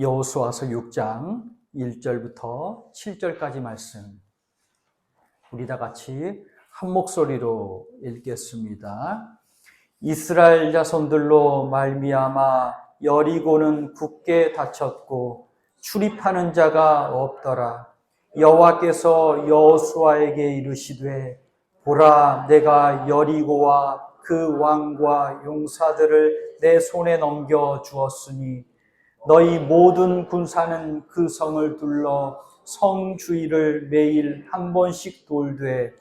여호수아서 6장 1절부터 7절까지 말씀 우리 다 같이 한 목소리로 읽겠습니다. 이스라엘 자손들로 말미암아 여리고는 굳게 닫혔고 출입하는 자가 없더라. 여호와께서 여호수아에게 이르시되 보라, 내가 여리고와 그 왕과 용사들을 내 손에 넘겨 주었으니 너희 모든 군사는 그 성을 둘러 성 주위를 매일 한 번씩 돌되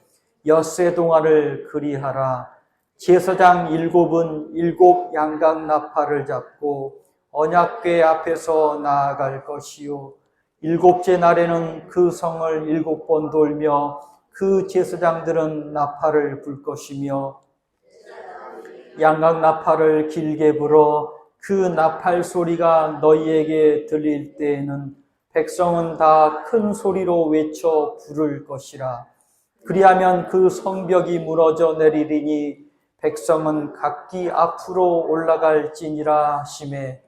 엿새 동안을 그리하라. 제사장 7은 7 양각 나팔을 잡고 언약궤 앞에서 나아갈 것이요 7째 날에는 그 성을 7번 돌며 그 제사장들은 나팔을 불 것이며 양각 나팔을 길게 불어 그 나팔 소리가 너희에게 들릴 때에는 백성은 다 큰 소리로 외쳐 부를 것이라. 그리하면 그 성벽이 무너져 내리리니 백성은 각기 앞으로 올라갈지니라 하시매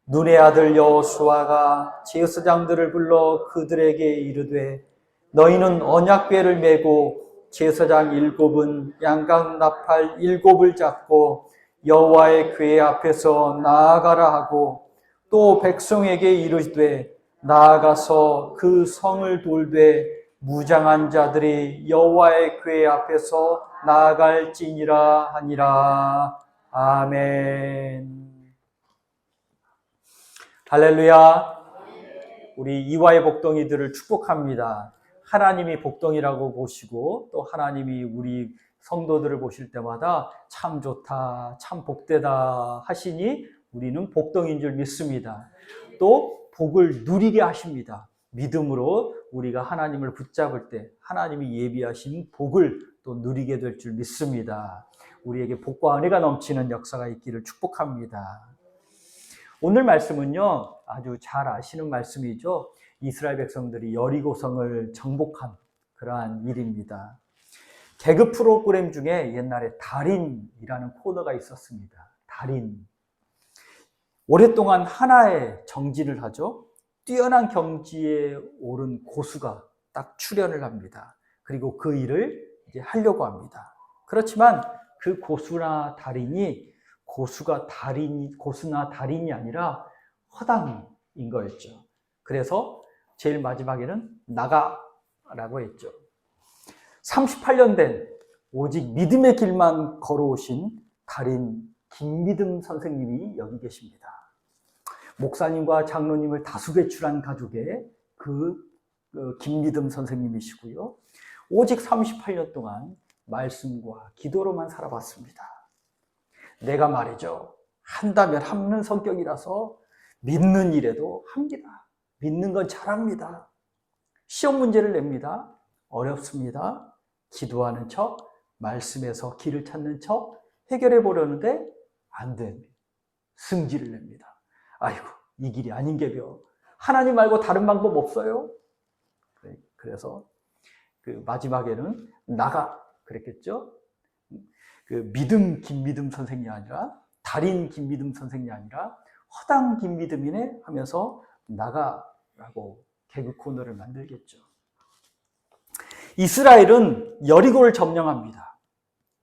눈의 아들 여호수아가 제사장들을 불러 그들에게 이르되 너희는 언약궤를 메고 제사장 7은 양각 나팔 7을 잡고 여호와의 궤 앞에서 나아가라 하고 또 백성에게 이르되 나아가서 그 성을 돌되 무장한 자들이 여호와의 궤 앞에서 나아갈지니라 하니라. 아멘. 할렐루야. 우리 이화의 복덩이들을 축복합니다. 하나님이 복덩이라고 보시고 또 하나님이 우리 성도들을 보실 때마다 참 좋다, 참 복되다 하시니 우리는 복덩이인 줄 믿습니다. 또 복을 누리게 하십니다. 믿음으로 우리가 하나님을 붙잡을 때 하나님이 예비하신 복을 또 누리게 될 줄 믿습니다. 우리에게 복과 은혜가 넘치는 역사가 있기를 축복합니다. 오늘 말씀은요, 아주 잘 아시는 말씀이죠. 이스라엘 백성들이 여리고성을 정복한 그러한 일입니다. 개그 프로그램 중에 옛날에 달인이라는 코너가 있었습니다. 달인. 오랫동안 하나의 정진을 하죠. 뛰어난 경지에 오른 고수가 딱 출연을 합니다. 그리고 그 일을 이제 하려고 합니다. 그렇지만 그 고수나 달인이 고수나 달인이 아니라 허당인 거였죠. 그래서 제일 마지막에는 나가라고 했죠. 38년 된 오직 믿음의 길만 걸어오신 달인 김미듬 선생님이 여기 계십니다. 목사님과 장로님을 다수 배출한 가족의 그 김미듬 선생님이시고요. 오직 38년 동안 말씀과 기도로만 살아봤습니다. 내가 말이죠, 한다면 하는 성격이라서 믿는 일에도 합니다. 믿는 건 잘합니다. 시험 문제를 냅니다. 어렵습니다. 기도하는 척, 말씀에서 길을 찾는 척 해결해 보려는데 안 됩니다. 승질을 냅니다. 아이고, 이 길이 아닌 게벼. 하나님 말고 다른 방법 없어요? 그래서 그 마지막에는 나가 그랬겠죠? 그 김미듬 선생이 아니라 달인 김미듬 선생이 아니라 허당 김미듬이네 하면서 나가라고 개그 코너를 만들겠죠. 이스라엘은 여리고를 점령합니다.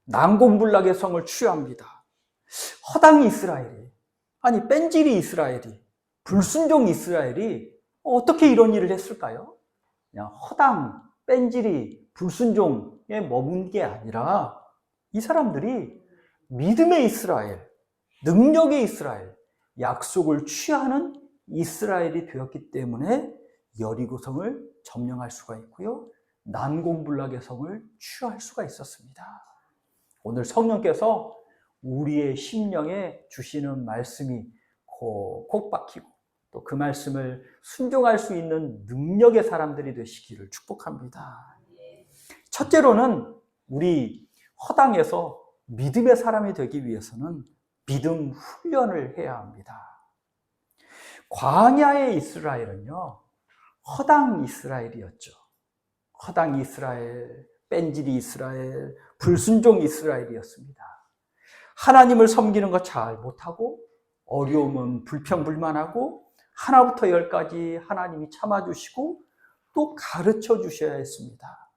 난공불락의 성을 취합니다. 허당 이스라엘이, 아니 뺀질이 이스라엘이, 불순종 이스라엘이 어떻게 이런 일을 했을까요? 그냥 허당, 뺀질이, 불순종에 머문 게 아니라 이 사람들이 믿음의 이스라엘, 능력의 이스라엘, 약속을 취하는 이스라엘이 되었기 때문에 여리고성을 점령할 수가 있고요. 난공불락의 성을 취할 수가 있었습니다. 오늘 성령께서 우리의 심령에 주시는 말씀이 콕콕 박히고 또 그 말씀을 순종할 수 있는 능력의 사람들이 되시기를 축복합니다. 첫째로는 우리 허당에서 믿음의 사람이 되기 위해서는 믿음 훈련을 해야 합니다. 광야의 이스라엘은요, 허당 이스라엘이었죠. 허당 이스라엘, 뺀질이 이스라엘, 불순종 이스라엘이었습니다. 하나님을 섬기는 거 잘 못하고 어려움은 불평불만하고 하나부터 열까지 하나님이 참아주시고 또 가르쳐 주셔야 했습니다.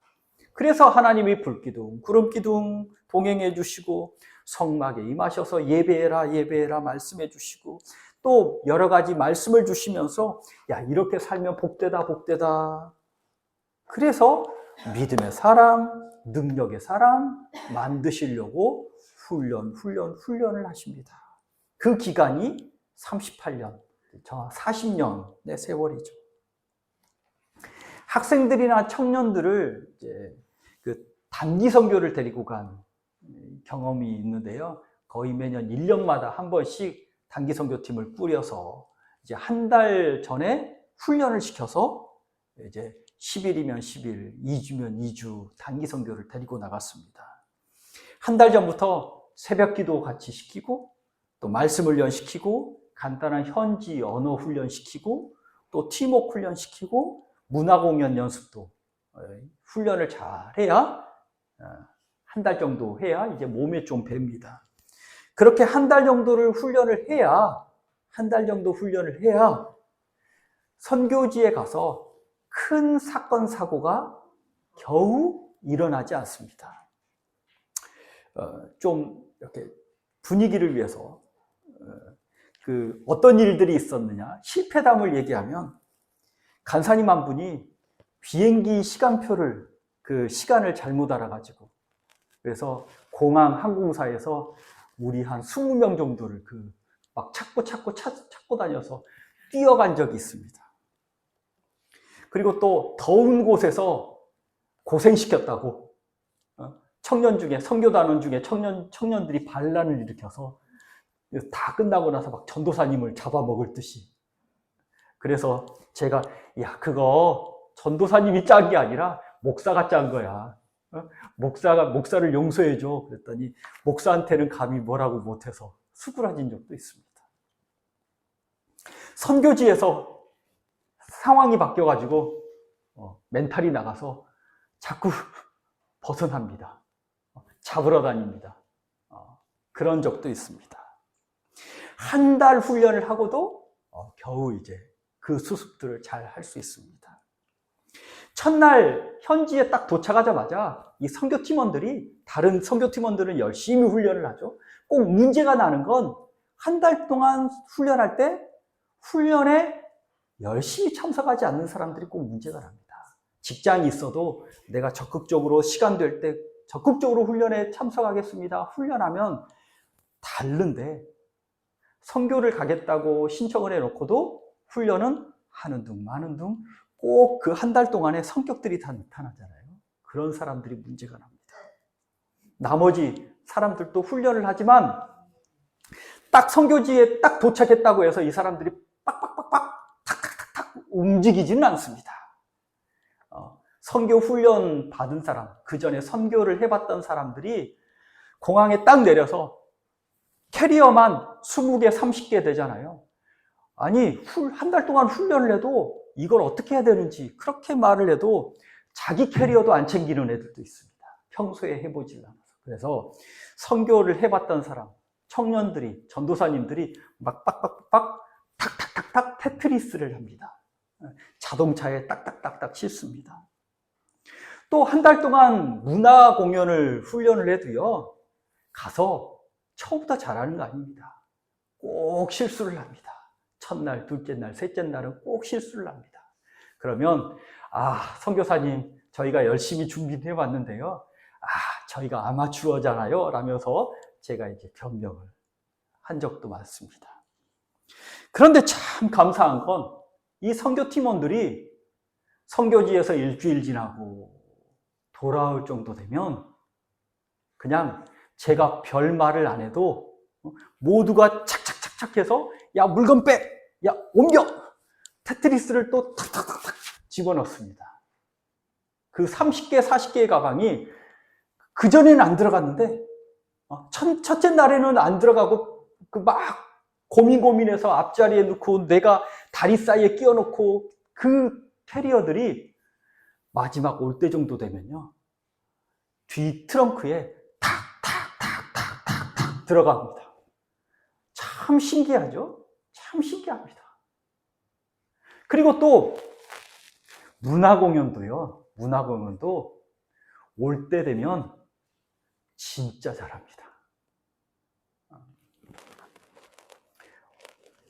그래서 하나님이 불기둥, 구름기둥 동행해 주시고 성막에 임하셔서 예배해라 예배해라 말씀해 주시고 또 여러 가지 말씀을 주시면서 야 이렇게 살면 복되다 복되다. 그래서 믿음의 사람, 능력의 사람 만드시려고 훈련을 하십니다. 그 기간이 38년, 40년의 세월이죠. 학생들이나 청년들을 이제 그 단기 선교를 데리고 간 경험이 있는데요. 거의 매년 1년마다 한 번씩 단기 선교팀을 꾸려서 이제 한 달 전에 훈련을 시켜서 이제 10일이면 10일, 2주면 2주 단기 선교를 데리고 나갔습니다. 한 달 전부터 새벽 기도 같이 시키고 또 말씀 훈련 시키고 간단한 현지 언어 훈련 시키고 또 팀워크 훈련 시키고 문화 공연 연습도 훈련을 잘 해야 한 달 정도 해야 이제 몸에 좀 뵭니다. 그렇게 한 달 정도를 훈련을 해야 한 달 정도 훈련을 해야 선교지에 가서 큰 사건 사고가 겨우 일어나지 않습니다. 좀 이렇게 분위기를 위해서 어떤 일들이 있었느냐 실패담을 얘기하면 간사님 한 분이 비행기 시간표를 그 시간을 잘못 알아가지고 그래서 공항 항공사에서 우리 한 20명 정도를 막 찾고 다녀서 뛰어간 적이 있습니다. 그리고 또 더운 곳에서 고생시켰다고 청년 중에 선교단원 중에 청년들이 반란을 일으켜서 다 끝나고 나서 막 전도사님을 잡아먹을 듯이 그래서 제가 야 그거 전도사님이 짠 게 아니라 목사가 짠 거야. 목사를 용서해줘. 그랬더니 목사한테는 감히 뭐라고 못해서 수그러진 적도 있습니다. 선교지에서 상황이 바뀌어가지고 멘탈이 나가서 자꾸 벗어납니다. 잡으러 다닙니다. 그런 적도 있습니다. 한 달 훈련을 하고도 겨우 이제 그 수습들을 잘 할 수 있습니다. 첫날 현지에 딱 도착하자마자 이 선교팀원들이 다른 선교팀원들은 열심히 훈련을 하죠. 꼭 문제가 나는 건 한 달 동안 훈련할 때 훈련에 열심히 참석하지 않는 사람들이 꼭 문제가 납니다. 직장이 있어도 내가 적극적으로 시간 될 때 적극적으로 훈련에 참석하겠습니다. 훈련하면 다른데 선교를 가겠다고 신청을 해놓고도 훈련은 하는 둥 마는 둥 꼭 그 한 달 동안에 성격들이 다 나타나잖아요. 그런 사람들이 문제가 납니다. 나머지 사람들도 훈련을 하지만 딱 선교지에 딱 도착했다고 해서 이 사람들이 빡빡빡빡 탁탁탁탁 움직이지는 않습니다. 선교 훈련 받은 사람, 그 전에 선교를 해봤던 사람들이 공항에 딱 내려서 캐리어만 20개, 30개 되잖아요. 아니, 한 달 동안 훈련을 해도 이걸 어떻게 해야 되는지 그렇게 말을 해도 자기 캐리어도 안 챙기는 애들도 있습니다. 평소에 해보질 않아서. 그래서 선교를 해봤던 사람, 청년들이, 전도사님들이 막 빡빡빡 탁탁탁탁 테트리스를 합니다. 자동차에 딱딱딱딱 싣습니다. 또 한 달 동안 문화 공연을 훈련을 해도요, 가서 처음부터 잘하는 거 아닙니다. 꼭 실수를 합니다. 첫날, 둘째 날, 셋째 날은 꼭 실수를 합니다. 그러면 선교사님 저희가 열심히 준비해 왔는데요. 저희가 아마추어잖아요. 라면서 제가 이제 변명을 한 적도 많습니다. 그런데 참 감사한 건 이 선교팀원들이 선교지에서 일주일 지나고 돌아올 정도 되면 그냥 제가 별 말을 안 해도 모두가 착착착착 해서 야 물건 빼! 야 옮겨! 테트리스를 또 탁탁탁탁 집어넣습니다. 그 30개, 40개의 가방이 그전에는 안 들어갔는데 첫째 날에는 안 들어가고 막 고민해서 앞자리에 넣고 내가 다리 사이에 끼워 넣고 그 캐리어들이 마지막 올 때 정도 되면요. 뒤 트렁크에 탁탁탁탁탁탁 들어갑니다. 참 신기하죠? 참 신기합니다. 그리고 또 문화공연도요. 문화공연도 올 때 되면 진짜 잘합니다.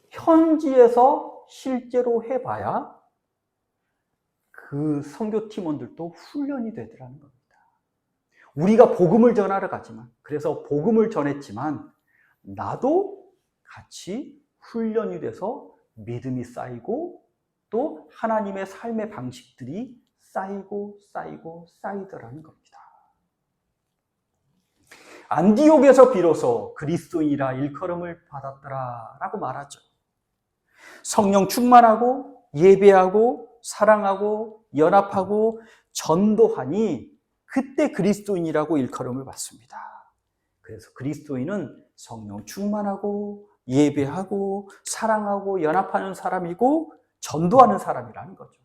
현지에서 실제로 해봐야 그 선교팀원들도 훈련이 되더라는 겁니다. 우리가 복음을 전하러 가지만, 그래서 복음을 전했지만 나도 같이 훈련이 돼서 믿음이 쌓이고 또 하나님의 삶의 방식들이 쌓이고 쌓이더라는 겁니다. 안디옥에서 비로소 그리스도인이라 일컬음을 받았더라 라고 말하죠. 성령 충만하고 예배하고 사랑하고 연합하고 전도하니 그때 그리스도인이라고 일컬음을 받습니다. 그래서 그리스도인은 성령 충만하고 예배하고 사랑하고 연합하는 사람이고 전도하는 사람이라는 거죠.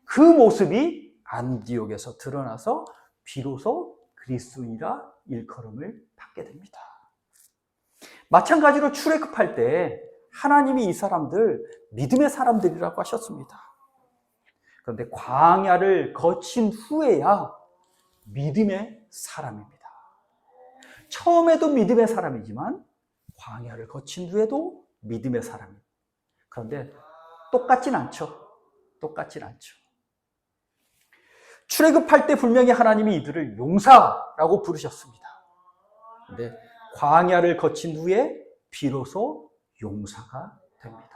그 모습이 안디옥에서 드러나서 비로소 그리스도인이라 일컬음을 받게 됩니다. 마찬가지로 출애굽할 때 하나님이 이 사람들 믿음의 사람들이라고 하셨습니다. 그런데 광야를 거친 후에야 믿음의 사람입니다. 처음에도 믿음의 사람이지만 광야를 거친 후에도 믿음의 사람입니다. 그런데 똑같진 않죠. 똑같진 않죠. 출애굽할 때 분명히 하나님이 이들을 용사라고 부르셨습니다. 그런데 광야를 거친 후에 비로소 용사가 됩니다.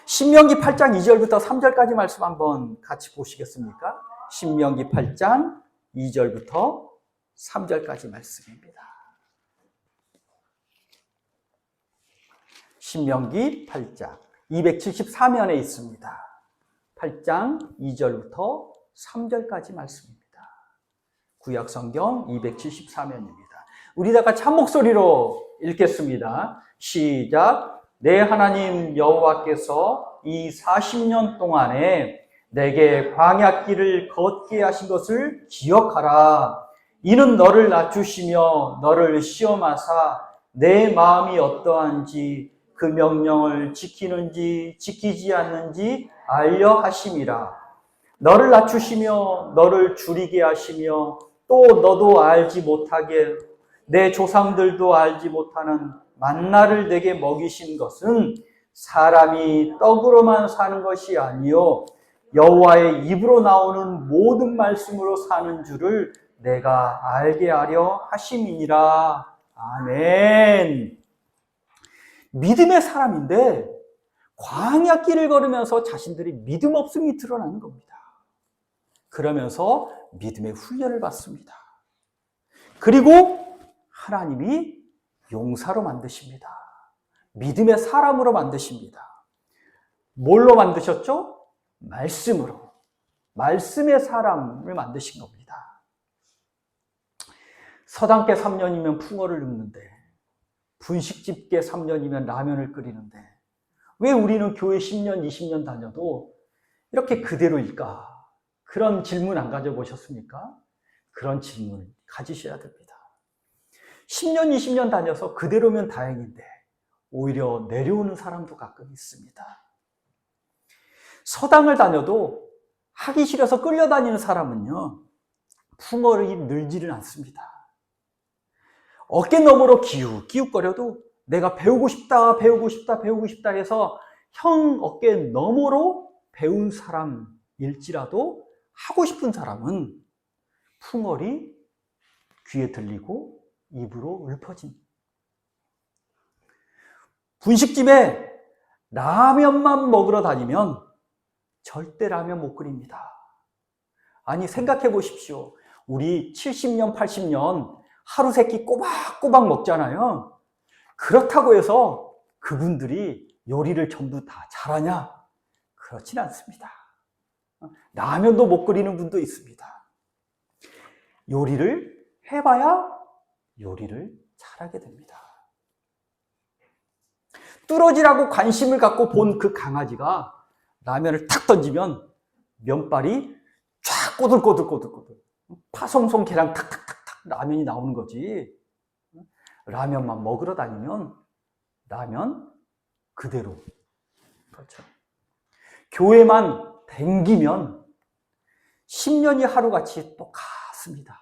신명기 8장 2절부터 3절까지 말씀 한번 같이 보시겠습니까? 신명기 8장 2절부터 3절까지 말씀입니다. 신명기 8장 274면에 있습니다. 8장 2절부터 3절까지 말씀입니다. 구약성경 274면입니다. 우리 다 같이 한 목소리로 읽겠습니다. 시작. 내 하나님 여호와께서 이 40년 동안에 내게 광야길을 걷게 하신 것을 기억하라. 이는 너를 낮추시며 너를 시험하사 내 마음이 어떠한지 그 명령을 지키는지 지키지 않는지 알려 하심이라. 너를 낮추시며 너를 줄이게 하시며 또 너도 알지 못하게 내 조상들도 알지 못하는 만나를 내게 먹이신 것은 사람이 떡으로만 사는 것이 아니요 여호와의 입으로 나오는 모든 말씀으로 사는 줄을 내가 알게 하려 하심이니라. 아멘. 믿음의 사람인데 광야길을 걸으면서 자신들이 믿음 없음이 드러나는 겁니다. 그러면서 믿음의 훈련을 받습니다. 그리고 하나님이 용사로 만드십니다. 믿음의 사람으로 만드십니다. 뭘로 만드셨죠? 말씀으로. 말씀의 사람을 만드신 겁니다. 서당계 3년이면 풍어를 읊는데 분식집계 3년이면 라면을 끓이는데 왜 우리는 교회 10년, 20년 다녀도 이렇게 그대로일까? 그런 질문 안 가져보셨습니까? 그런 질문을 가지셔야 됩니다. 10년, 20년 다녀서 그대로면 다행인데 오히려 내려오는 사람도 가끔 있습니다. 서당을 다녀도 하기 싫어서 끌려다니는 사람은요, 풍어를 늘지를 않습니다. 어깨너머로 기웃기웃거려도 내가 배우고 싶다 해서 형 어깨 너머로 배운 사람일지라도 하고 싶은 사람은 풍월이 귀에 들리고 입으로 읊어진. 분식집에 라면만 먹으러 다니면 절대 라면 못 끓입니다. 아니 생각해 보십시오. 우리 70년, 80년 하루 세끼 꼬박꼬박 먹잖아요. 그렇다고 해서 그분들이 요리를 전부 다 잘하냐? 그렇진 않습니다. 라면도 못 끓이는 분도 있습니다. 요리를 해봐야 요리를 잘하게 됩니다. 뚫어지라고 관심을 갖고 본 그 강아지가 라면을 탁 던지면 면발이 쫙 꼬들꼬들 파송송 계란 탁탁탁탁 라면이 나오는 거지. 라면만 먹으러 다니면 라면 그대로. 그렇죠. 교회만 댕기면 10년이 하루같이 똑같습니다.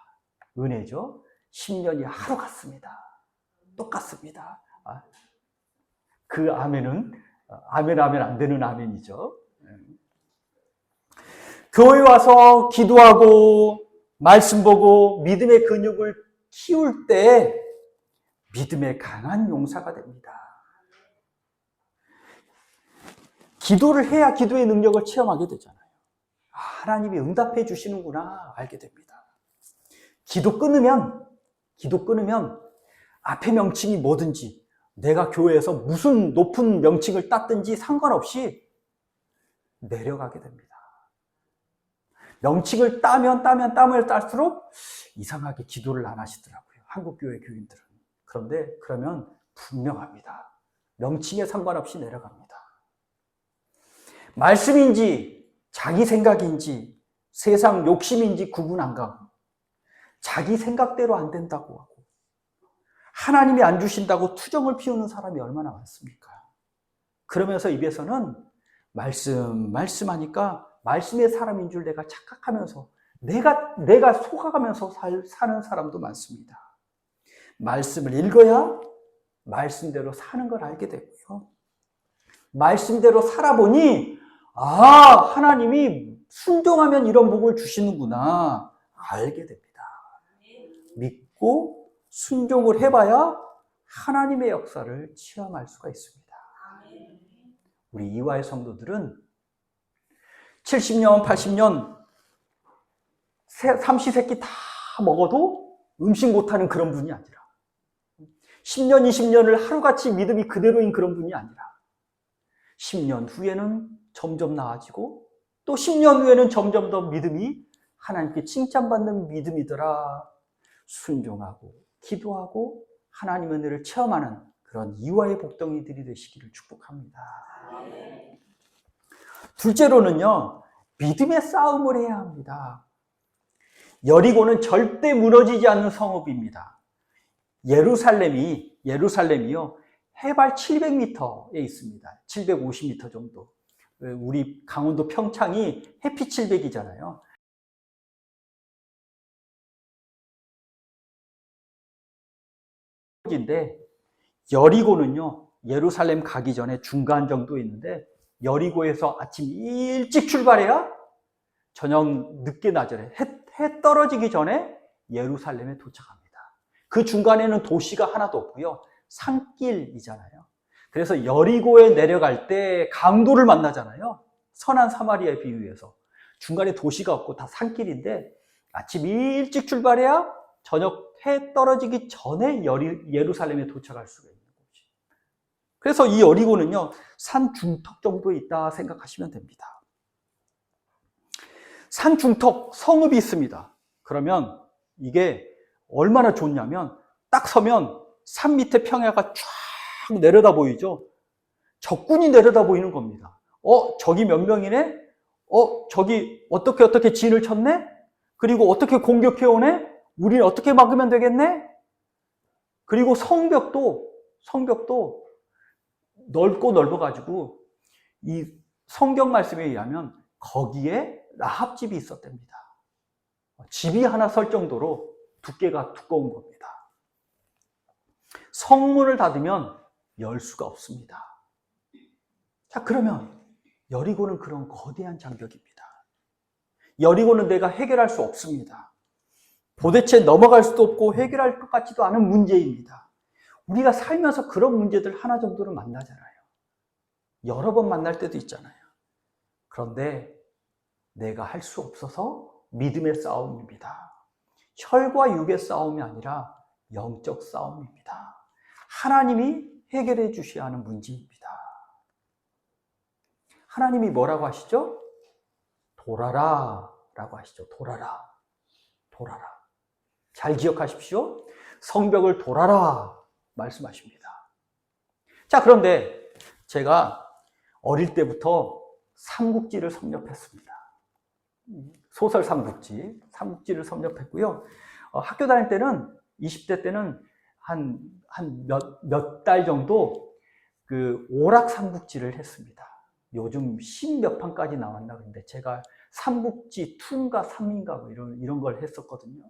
은혜죠. 10년이 하루 같습니다. 똑같습니다. 그 아멘은 아멘 안 되는 아멘이죠. 교회 와서 기도하고 말씀 보고 믿음의 근육을 키울 때 믿음의 강한 용사가 됩니다. 기도를 해야 기도의 능력을 체험하게 되잖아요. 하나님이 응답해 주시는구나 알게 됩니다. 기도 끊으면 앞에 명칭이 뭐든지 내가 교회에서 무슨 높은 명칭을 땄든지 상관없이 내려가게 됩니다. 명칭을 따면 딸수록 이상하게 기도를 안 하시더라고요. 한국교회 교인들은. 그러면 분명합니다. 명칭에 상관없이 내려갑니다. 말씀인지 자기 생각인지 세상 욕심인지 구분 안 가고 자기 생각대로 안 된다고 하고 하나님이 안 주신다고 투정을 피우는 사람이 얼마나 많습니까? 그러면서 입에서는 말씀하니까 말씀의 사람인 줄 내가 착각하면서 내가 속아가면서 사는 사람도 많습니다. 말씀을 읽어야 말씀대로 사는 걸 알게 되고요. 말씀대로 살아보니 하나님이 순종하면 이런 복을 주시는구나 알게 됩니다. 믿고 순종을 해봐야 하나님의 역사를 체험할 수가 있습니다. 우리 이화의 성도들은 70년, 80년 삼시세끼 다 먹어도 음식 못하는 그런 분이 아니라 10년, 20년을 하루같이 믿음이 그대로인 그런 분이 아니라 10년 후에는 점점 나아지고 또 10년 후에는 점점 더 믿음이 하나님께 칭찬받는 믿음이더라. 순종하고 기도하고 하나님의 은혜를 체험하는 그런 이화의 복덩이들이 되시기를 축복합니다. 둘째로는요, 믿음의 싸움을 해야 합니다. 여리고는 절대 무너지지 않는 성읍입니다. 예루살렘이요, 해발 700m에 있습니다. 750m 정도. 우리 강원도 평창이 해피 700이잖아요. 인데 여리고는요, 예루살렘 가기 전에 중간 정도 있는데 여리고에서 아침 일찍 출발해야 저녁 늦게 낮에 해 떨어지기 전에 예루살렘에 도착합니다. 그 중간에는 도시가 하나도 없고요. 산길이잖아요. 그래서 여리고에 내려갈 때 강도를 만나잖아요. 선한 사마리아에 비유해서. 중간에 도시가 없고 다 산길인데 아침 일찍 출발해야 저녁 해 떨어지기 전에 예루살렘에 도착할 수가 있는 거지. 그래서 이 여리고는요, 산 중턱 정도에 있다 생각하시면 됩니다. 산 중턱 성읍이 있습니다. 그러면 이게 얼마나 좋냐면 딱 서면 산 밑에 평야가 쫙 내려다 보이죠. 적군이 내려다 보이는 겁니다. 저기 몇 명이네? 저기 어떻게 진을 쳤네? 그리고 어떻게 공격해 오네? 우리는 어떻게 막으면 되겠네? 그리고 성벽도 넓어가지고 이 성경 말씀에 의하면 거기에 라합집이 있었답니다. 집이 하나 설 정도로 두께가 두꺼운 겁니다. 성문을 닫으면 열 수가 없습니다. 자, 그러면 여리고는 그런 거대한 장벽입니다. 여리고는 내가 해결할 수 없습니다. 도대체 넘어갈 수도 없고 해결할 것 같지도 않은 문제입니다. 우리가 살면서 그런 문제들 하나 정도는 만나잖아요. 여러 번 만날 때도 있잖아요. 그런데 내가 할 수 없어서 믿음의 싸움입니다. 혈과 육의 싸움이 아니라 영적 싸움입니다. 하나님이 해결해 주셔야 하는 문제입니다. 하나님이 뭐라고 하시죠? 돌아라 라고 하시죠. 돌아라. 잘 기억하십시오. 성벽을 돌아라 말씀하십니다. 자, 그런데 제가 어릴 때부터 삼국지를 섭렵했습니다. 소설 삼국지를 섭렵했고요. 학교 다닐 때는 20대 때는 몇 달 정도 그 오락 삼국지를 했습니다. 요즘 10몇 판까지 나왔나 그런데 제가 삼국지 2인가 3인가 뭐 이런 걸 했었거든요.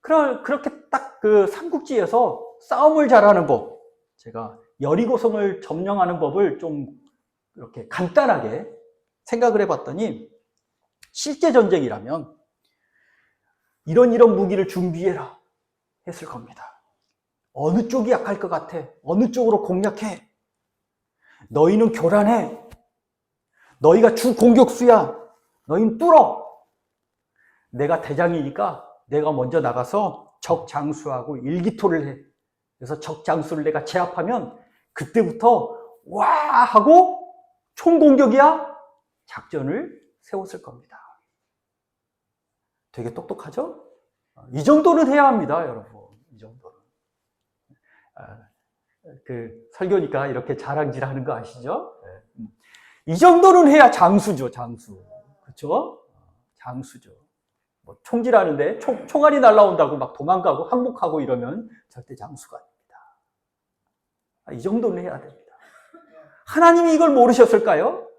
그렇게 딱 그 삼국지에서 싸움을 잘하는 법, 제가 여리고성을 점령하는 법을 좀 이렇게 간단하게 생각을 해봤더니, 실제 전쟁이라면 이런 무기를 준비해라 했을 겁니다. 어느 쪽이 약할 것 같아? 어느 쪽으로 공략해? 너희는 교란해. 너희가 주 공격수야. 너희는 뚫어. 내가 대장이니까 내가 먼저 나가서 적 장수하고 일기토를 해. 그래서 적 장수를 내가 제압하면 그때부터 와 하고 총공격이야. 작전을 세웠을 겁니다. 되게 똑똑하죠? 이 정도는 해야 합니다, 여러분. 이 정도는. 그 설교니까 이렇게 자랑질하는 거 아시죠? 이 정도는 해야 장수죠, 장수. 그렇죠? 장수죠. 뭐 총질하는데 총알이 날라온다고 막 도망가고 항복하고 이러면 절대 장수가 아닙니다. 이 정도는 해야 됩니다. 하나님이 이걸 모르셨을까요?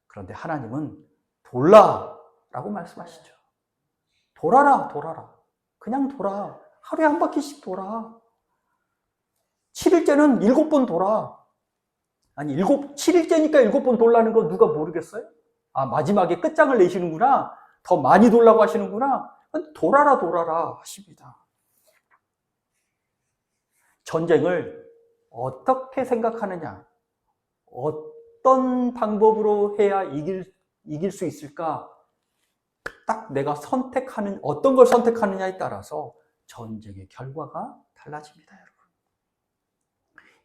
그런데 하나님은 돌라라고 말씀하시죠. 돌아라. 그냥 돌아. 하루에 한 바퀴씩 돌아. 7일째는 7번 돌아. 아니, 7일째니까 7번 돌라는 거 누가 모르겠어요? 아, 마지막에 끝장을 내시는구나. 더 많이 돌라고 하시는구나. 돌아라 하십니다. 전쟁을 어떻게 생각하느냐, 어떤 방법으로 해야 이길 수 있을까? 딱 내가 선택하는, 어떤 걸 선택하느냐에 따라서 전쟁의 결과가 달라집니다, 여러분.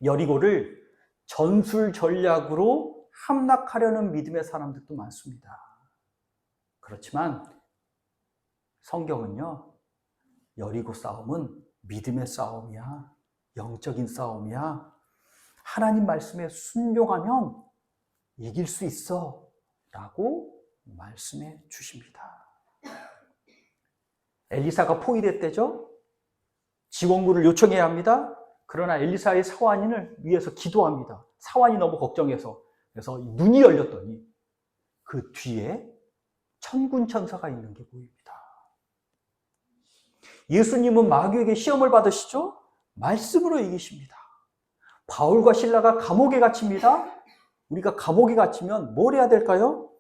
여리고를 전술 전략으로 함락하려는 믿음의 사람들도 많습니다. 그렇지만 성경은요, 여리고 싸움은 믿음의 싸움이야. 영적인 싸움이야. 하나님 말씀에 순종하면 이길 수 있어 라고 말씀해 주십니다. 엘리사가 포위됐대죠. 지원군을 요청해야 합니다. 그러나 엘리사의 사환인을 위해서 기도합니다. 사환이 너무 걱정해서. 그래서 눈이 열렸더니 그 뒤에 천군 천사가 있는 게 보입니다. 예수님은 마귀에게 시험을 받으시죠? 말씀으로 이기십니다. 바울과 실라가 감옥에 갇힙니다. 우리가 감옥에 갇히면 뭘 해야 될까요?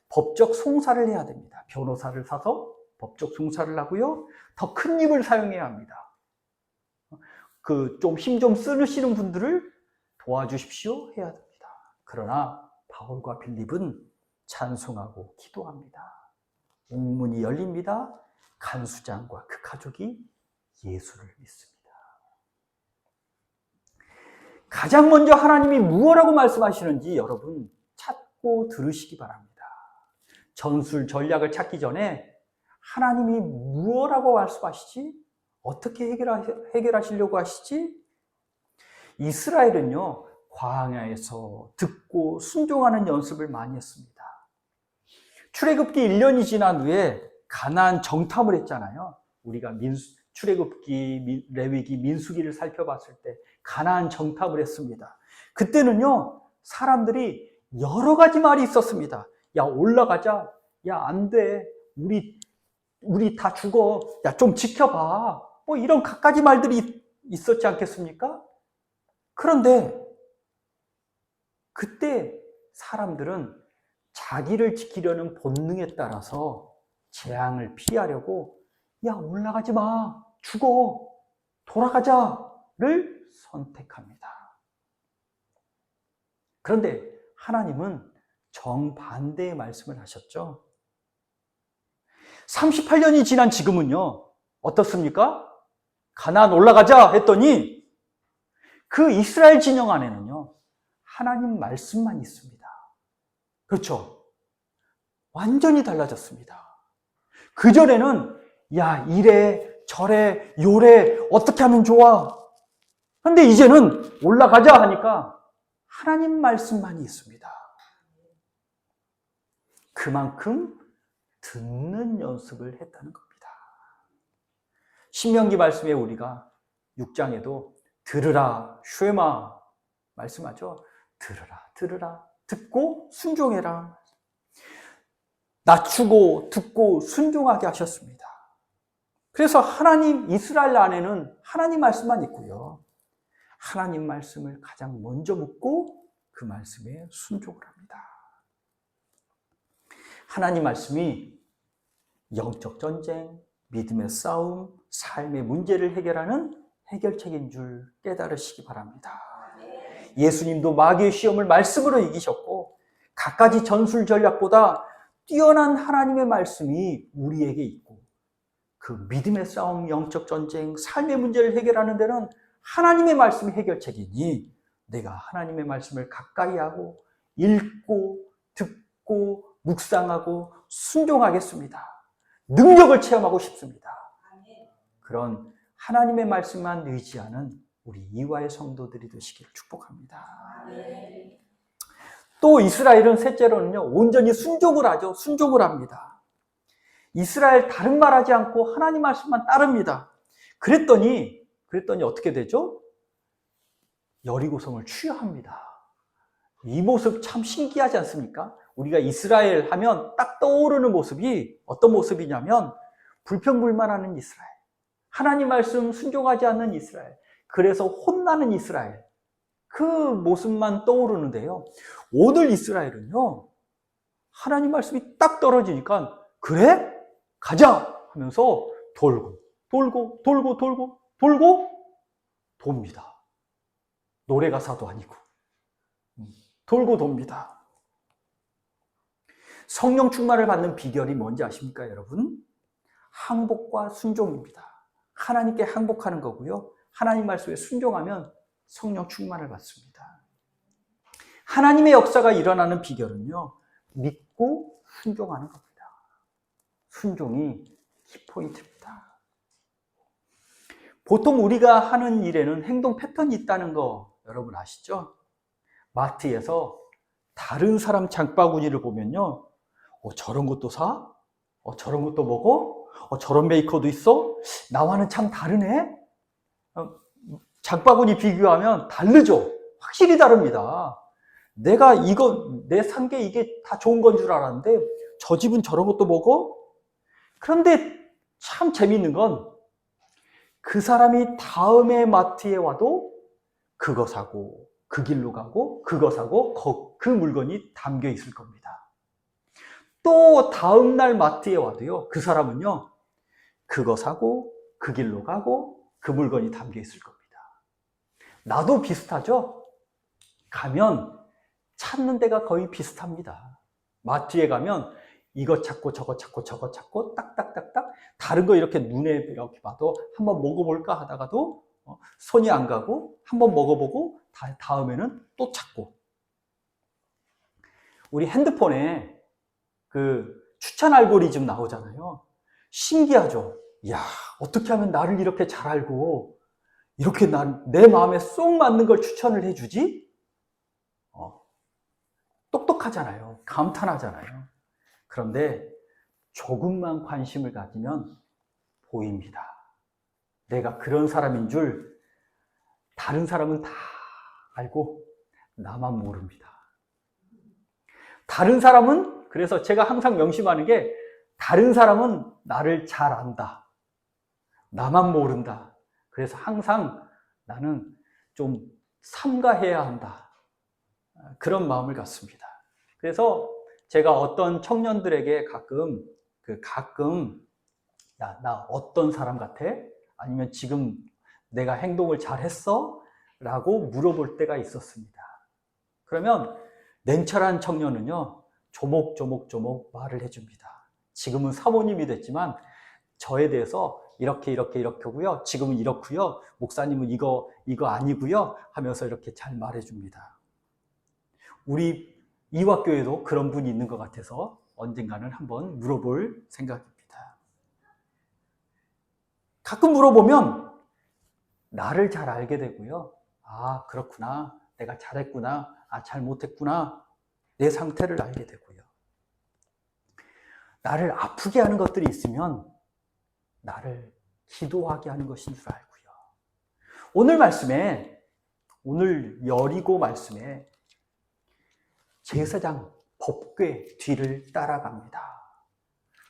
법적 송사를 해야 됩니다. 변호사를 사서 법적 송사를 하고요. 더 큰 힘을 사용해야 합니다. 좀 힘 좀 쓰시는 분들을 도와주십시오 해야 됩니다. 그러나 바울과 빌립은 찬송하고 기도합니다. 옥문이 열립니다. 간수장과 그 가족이 예수를 믿습니다. 가장 먼저 하나님이 무엇이라고 말씀하시는지 여러분 찾고 들으시기 바랍니다. 전술 전략을 찾기 전에 하나님이 무엇이라고 말씀하시지? 어떻게 해결하시려고 하시지? 이스라엘은요, 광야에서 듣고 순종하는 연습을 많이 했습니다. 출애굽기 1년이 지난 후에 가나안 정탐을 했잖아요. 우리가 출애굽기, 레위기, 민수기를 살펴봤을 때 가나안 정탐을 했습니다. 그때는요, 사람들이 여러 가지 말이 있었습니다. 야, 올라가자. 야, 안 돼. 우리 다 죽어. 야, 좀 지켜봐. 뭐 이런 갖가지 말들이 있었지 않겠습니까? 그런데 그때 사람들은 자기를 지키려는 본능에 따라서 재앙을 피하려고 야, 올라가지 마. 죽어. 돌아가자를 선택합니다. 그런데 하나님은 정반대의 말씀을 하셨죠. 38년이 지난 지금은요, 어떻습니까? 가나안 올라가자 했더니 그 이스라엘 진영 안에는요, 하나님 말씀만 있습니다. 그렇죠? 완전히 달라졌습니다. 그전에는 야, 이래 저래 요래 어떻게 하면 좋아. 그런데 이제는 올라가자 하니까 하나님 말씀만이 있습니다. 그만큼 듣는 연습을 했다는 겁니다. 신명기 말씀에 우리가 6장에도 들으라 쉐마 말씀하죠. 들으라 듣고 순종해라. 낮추고 듣고 순종하게 하셨습니다. 그래서 하나님 이스라엘 안에는 하나님 말씀만 있고요. 하나님 말씀을 가장 먼저 묻고 그 말씀에 순종을 합니다. 하나님 말씀이 영적 전쟁, 믿음의 싸움, 삶의 문제를 해결하는 해결책인 줄 깨달으시기 바랍니다. 예수님도 마귀의 시험을 말씀으로 이기셨고 갖가지 전술 전략보다 뛰어난 하나님의 말씀이 우리에게 있고 그 믿음의 싸움, 영적 전쟁, 삶의 문제를 해결하는 데는 하나님의 말씀이 해결책이니 내가 하나님의 말씀을 가까이 하고 읽고 듣고 묵상하고 순종하겠습니다. 능력을 체험하고 싶습니다. 그런 하나님의 말씀만 의지하는 우리 이화의 성도들이 되시기를 축복합니다. 또 이스라엘은 셋째로는요, 온전히 순종을 하죠. 순종을 합니다. 이스라엘 다른 말하지 않고 하나님 말씀만 따릅니다. 그랬더니 어떻게 되죠? 여리고성을 취하합니다. 이 모습 참 신기하지 않습니까? 우리가 이스라엘 하면 딱 떠오르는 모습이 어떤 모습이냐면 불평불만하는 이스라엘, 하나님 말씀 순종하지 않는 이스라엘, 그래서 혼나는 이스라엘, 그 모습만 떠오르는데요. 오늘 이스라엘은요, 하나님 말씀이 딱 떨어지니까 그래? 가자! 하면서 돌고 돕니다. 노래 가사도 아니고 돌고 돕니다. 성령 충만을 받는 비결이 뭔지 아십니까, 여러분? 항복과 순종입니다. 하나님께 항복하는 거고요. 하나님 말씀에 순종하면 성령 충만을 받습니다. 하나님의 역사가 일어나는 비결은요, 믿고 순종하는 겁니다. 순종이 키포인트입니다. 보통 우리가 하는 일에는 행동 패턴이 있다는 거 여러분 아시죠? 마트에서 다른 사람 장바구니를 보면요, 저런 것도 사? 저런 것도 먹어? 저런 메이커도 있어? 나와는 참 다르네? 장바구니 비교하면 다르죠? 확실히 다릅니다. 내가 내 산 게 이게 다 좋은 건 줄 알았는데 저 집은 저런 것도 먹어? 그런데 참 재밌는 건 그 사람이 다음에 마트에 와도 그거 사고 그 길로 가고 그거 사고 그 물건이 담겨 있을 겁니다. 또 다음날 마트에 와도요, 그 사람은요, 그거 사고 그 길로 가고 그 물건이 담겨 있을 겁니다. 나도 비슷하죠? 가면 찾는 데가 거의 비슷합니다. 마트에 가면 이거 찾고 저거 찾고 딱딱딱딱 다른 거 이렇게 눈에 이렇게 봐도 한번 먹어볼까 하다가도 손이 안 가고 한번 먹어보고 다음에는 또 찾고. 우리 핸드폰에 그 추천 알고리즘 나오잖아요. 신기하죠? 이야, 어떻게 하면 나를 이렇게 잘 알고 이렇게 내 마음에 쏙 맞는 걸 추천을 해주지? 똑똑하잖아요. 감탄하잖아요. 그런데 조금만 관심을 가지면 보입니다. 내가 그런 사람인 줄 다른 사람은 다 알고 나만 모릅니다. 다른 사람은, 그래서 제가 항상 명심하는 게, 다른 사람은 나를 잘 안다. 나만 모른다. 그래서 항상 나는 좀 삼가해야 한다. 그런 마음을 갖습니다. 그래서 제가 어떤 청년들에게 가끔 야, 나 어떤 사람 같아? 아니면 지금 내가 행동을 잘 했어? 라고 물어볼 때가 있었습니다. 그러면 냉철한 청년은요, 조목조목 말을 해줍니다. 지금은 사모님이 됐지만 저에 대해서 이렇게 하고요, 지금은 이렇고요, 목사님은 이거 아니고요 하면서 이렇게 잘 말해줍니다. 우리 이화교회도 그런 분이 있는 것 같아서 언젠가는 한번 물어볼 생각입니다. 가끔 물어보면 나를 잘 알게 되고요, 아, 그렇구나, 내가 잘했구나, 아, 잘못했구나, 내 상태를 알게 되고요. 나를 아프게 하는 것들이 있으면 나를 기도하게 하는 것인 줄 알고요. 오늘 여리고 말씀에 제사장 법궤 뒤를 따라갑니다.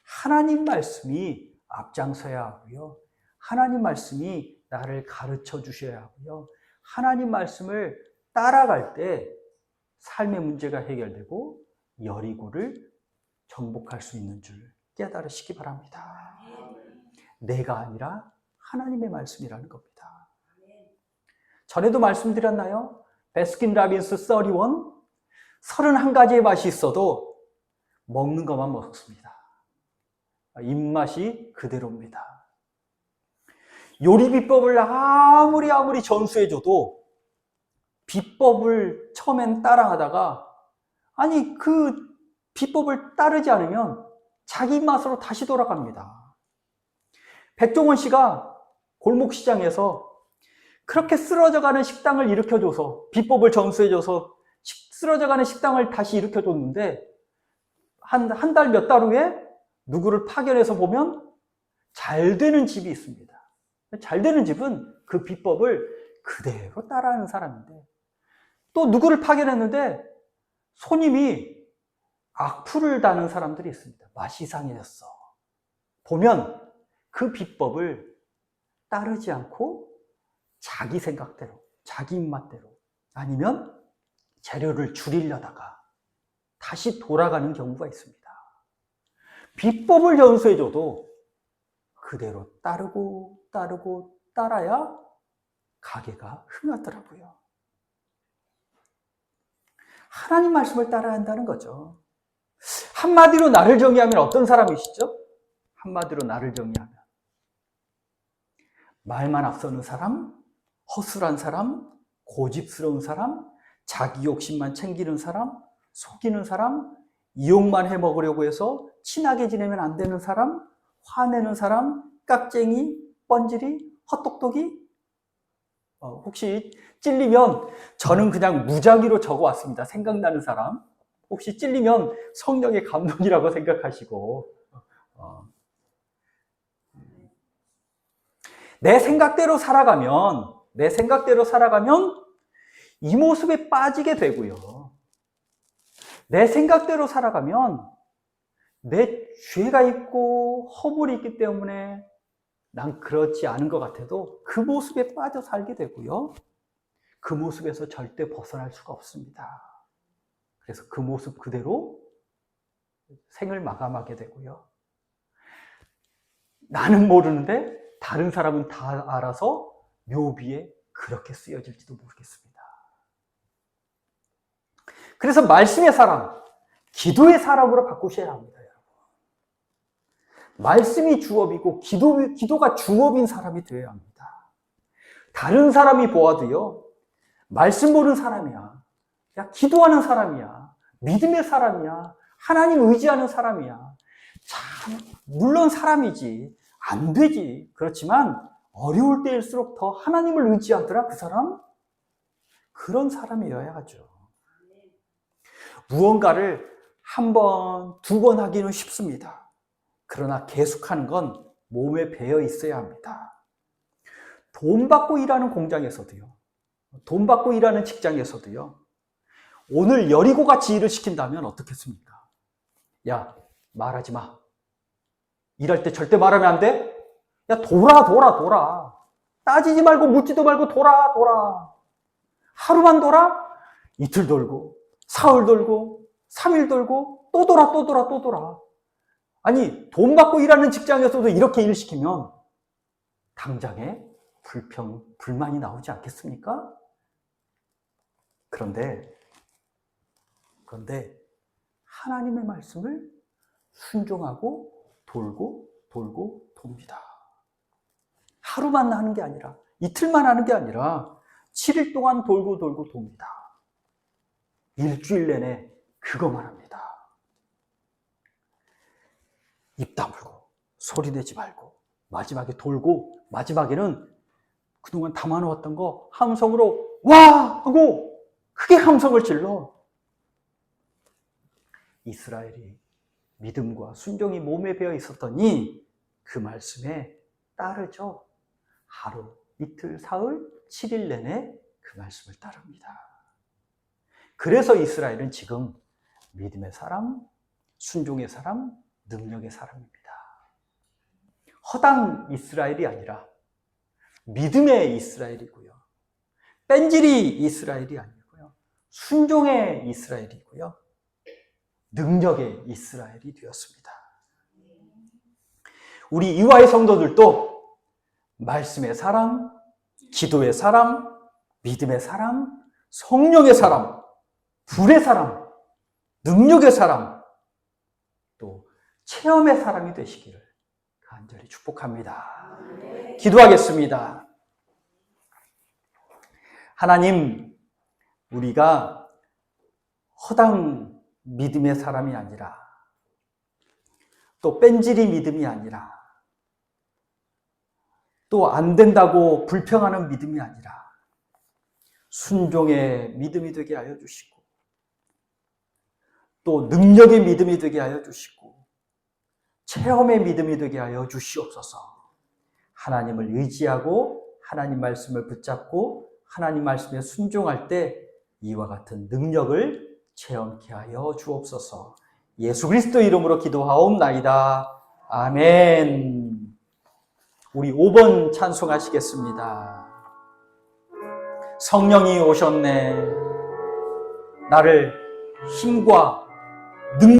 하나님 말씀이 앞장서야 하고요. 하나님 말씀이 나를 가르쳐 주셔야 하고요. 하나님 말씀을 따라갈 때 삶의 문제가 해결되고 여리고를 정복할 수 있는 줄 깨달으시기 바랍니다. 내가 아니라 하나님의 말씀이라는 겁니다. 전에도 말씀드렸나요? 베스킨 라빈스 31가지의 맛이 있어도 먹는 것만 먹습니다. 입맛이 그대로입니다. 요리 비법을 아무리 전수해줘도 비법을 처음엔 따라하다가 아니 그 비법을 따르지 않으면 자기 입맛으로 다시 돌아갑니다. 백종원 씨가 골목시장에서 그렇게 쓰러져가는 식당을 일으켜줘서 비법을 전수해줘서 쓰러져가는 식당을 다시 일으켜줬는데 한 달 몇 달 후에 누구를 파견해서 보면 잘 되는 집이 있습니다. 잘 되는 집은 그 비법을 그대로 따라하는 사람인데 또 누구를 파견했는데 손님이 악플을 다는 사람들이 있습니다. 맛이 이상해졌어. 보면 그 비법을 따르지 않고 자기 생각대로, 자기 입맛대로 아니면 재료를 줄이려다가 다시 돌아가는 경우가 있습니다. 비법을 전수해줘도 그대로 따라야 가게가 흥하더라고요. 하나님 말씀을 따라야 한다는 거죠. 한마디로 나를 정의하면 어떤 사람이시죠? 한마디로 나를 정의하면 말만 앞서는 사람, 허술한 사람, 고집스러운 사람, 자기 욕심만 챙기는 사람, 속이는 사람, 이용만 해먹으려고 해서 친하게 지내면 안 되는 사람, 화내는 사람, 깍쟁이, 뻔질이, 헛똑똑이. 혹시 찔리면 저는 그냥 무작위로 적어왔습니다. 생각나는 사람. 혹시 찔리면 성령의 감동이라고 생각하시고 내 생각대로 살아가면 이 모습에 빠지게 되고요. 내 생각대로 살아가면 내 죄가 있고 허물이 있기 때문에 난 그렇지 않은 것 같아도 그 모습에 빠져 살게 되고요. 그 모습에서 절대 벗어날 수가 없습니다. 그래서 그 모습 그대로 생을 마감하게 되고요. 나는 모르는데 다른 사람은 다 알아서 묘비에 그렇게 쓰여질지도 모르겠습니다. 그래서 말씀의 사람, 기도의 사람으로 바꾸셔야 합니다. 여러분. 말씀이 주업이고 기도가 주업인 사람이 되어야 합니다. 다른 사람이 보아도요, 말씀 보는 사람이야. 야, 기도하는 사람이야. 믿음의 사람이야. 하나님 의지하는 사람이야. 참, 물론 사람이지. 안 되지. 그렇지만 어려울 때일수록 더 하나님을 의지하더라, 그 사람? 그런 사람이어야 하죠. 무언가를 한 번, 두 번 하기는 쉽습니다. 그러나 계속하는 건 몸에 배어 있어야 합니다. 돈 받고 일하는 공장에서도요, 돈 받고 일하는 직장에서도요, 오늘 여리고같이 일을 시킨다면 어떻겠습니까? 야, 말하지 마. 일할 때 절대 말하면 안 돼? 야, 돌아. 따지지 말고 묻지도 말고 돌아. 하루만 돌아? 이틀 돌고, 사흘 돌고, 3일 돌고, 또 돌아. 아니, 돈 받고 일하는 직장에서도 이렇게 일 시키면 당장에 불만이 나오지 않겠습니까? 그런데 하나님의 말씀을 순종하고 돌고 돕니다. 하루만 하는 게 아니라, 이틀만 하는 게 아니라 7일 동안 돌고 돕니다. 일주일 내내 그거만 합니다. 입 다물고 소리 내지 말고 마지막에 돌고, 마지막에는 그동안 담아놓았던 거 함성으로 와! 하고 크게 함성을 질러. 이스라엘이 믿음과 순종이 몸에 배어 있었더니 그 말씀에 따르죠. 하루, 이틀, 사흘, 7일 내내 그 말씀을 따릅니다. 그래서 이스라엘은 지금 믿음의 사람, 순종의 사람, 능력의 사람입니다. 허당 이스라엘이 아니라 믿음의 이스라엘이고요. 뺀질이 이스라엘이 아니고요. 순종의 이스라엘이고요. 능력의 이스라엘이 되었습니다. 우리 이화의 성도들도 말씀의 사람, 기도의 사람, 믿음의 사람, 성령의 사람, 불의 사람, 능력의 사람, 또 체험의 사람이 되시기를 간절히 축복합니다. 기도하겠습니다. 하나님, 우리가 허당 믿음의 사람이 아니라 또 뺀질이 믿음이 아니라 또 안 된다고 불평하는 믿음이 아니라 순종의 믿음이 되게 하여 주시고 또 능력의 믿음이 되게 하여 주시고 체험의 믿음이 되게 하여 주시옵소서. 하나님을 의지하고 하나님 말씀을 붙잡고 하나님 말씀에 순종할 때 이와 같은 능력을 체험케 하여 주옵소서. 예수 그리스도 이름으로 기도하옵나이다. 아멘. 우리 5번 찬송하시겠습니다. 성령이 오셨네. 나를 힘과 능력